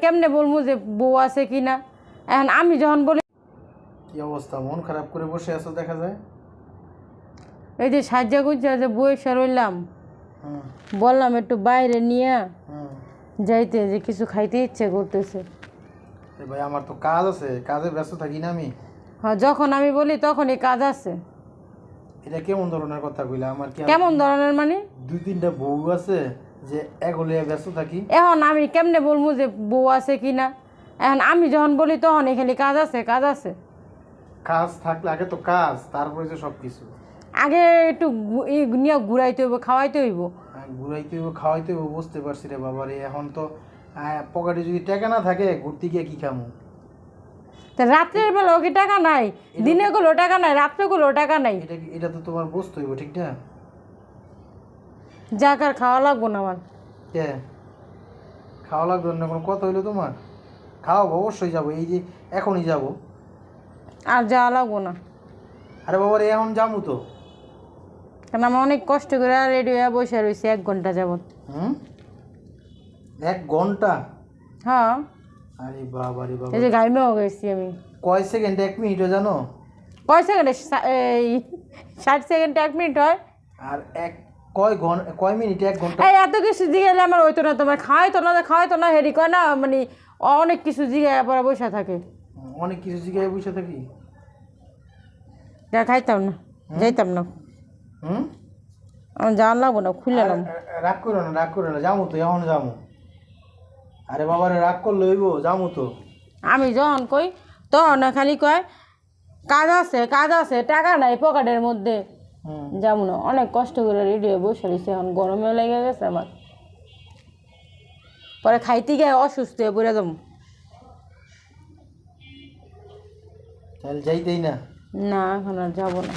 কেমনে বলবো যে বউ আছে কিনা? এখন আমি যখন বলি কি অবস্থা, মন খারাপ করে বসে আছো দেখা যায়। এই যে সাজ্জা গুজ্জা যে বউয়ের রইলাম, বললাম একটু বাইরে নিয়ে যাইতে, যে কিছু খাইতে ইচ্ছে করতেছে। ভাই আমার তো কাজ আছে, কাজে ব্যস্ত থাকি না আমি। হ্যাঁ, যখন আমি বলি তখনই কাজ আছে। এটা কেমন ধরনের কথা কইলা? আমার কি কেমন ধরনের মানে? দুই তিনটা বউ আছে যে এগুলিয়ে ব্যস্ত থাকি? এখন আমি কেমনে বলবো যে বউ আছে কিনা? এখন আমি যখন বলি তখনই খালি কাজ আছে কাজ আছে। কাজ থাকলে আগে তো কাজ, তারপরে যে সব কিছু। আগে একটু নিয়ে ঘুরাইতে হইব, খাওয়াইতে হইব। ঘুরাইতে হইব, খাওয়াইতে হইব, বুঝতে পারছি রে বাবা রে। এখন তো পকেটে যদি টাকা না থাকে ঘুরতে গিয়ে কি খামু? তা রাত্রের বেলাও কি টাকা নাই? দিনে গুলো টাকা নাই, রাত্রে গুলো টাকা নাই। এটা তো তোমার বুঝতে হইব, ঠিক না? যাক আর খাওয়া লাগবো না আমার। কে খাওয়া লাগবে না? কোনো কথা হইলো তোমার? খাওয়াবো, অবশ্যই যাবো, এই যে এখনই যাবো। আর যাওয়া লাগবো না। আরে বাবা রে, এখন যাবো তো। কারণ আমি অনেক কষ্ট করে রেডি হয়ে বসে রয়েছি 1 ঘন্টা যাবত। 1 ঘন্টা? হ্যাঁ। আরে বাবা রে বাবা, এই যে গাইমেও গেছি আমি। কয় সেকেন্ড 1 মিনিটও জানো? কয় সেকেন্ডে? এই 60 সেকেন্ডে 1 মিনিট হয়। আর কয় মিনিটে 1 ঘন্টা? এই এত কিছু জিগাইলে আমার হইতো না। তোমার খাওয়াইতো না হেরি কয় না, মানে অনেক কিছু জিগাই পরে বসে থাকে। অনেক কিছু জিগায় বসে থাকি? যা খাইতাম না, যাইতাম না। আমার যাওয়ার লাগবো না, খুলে এলাম। রাগ করো না, যাবো তো, এখন যাবো। আরে বাবা রে, রাগ করলে হইব, যাবো তো। আমি যখন কই তখন খালি কয় কাজ আছে, টাকা নাই পকেটের মধ্যে। যাবো না, অনেক কষ্ট করে রেডি হয়ে বসে রয়েছে, এখন গরমে লেগে গেছে আমার। পরে খাইতে গিয়ে অসুস্থ হয়ে পড়ে যাবো। তাহলে যাইতেই না? না, এখন আর যাবো না।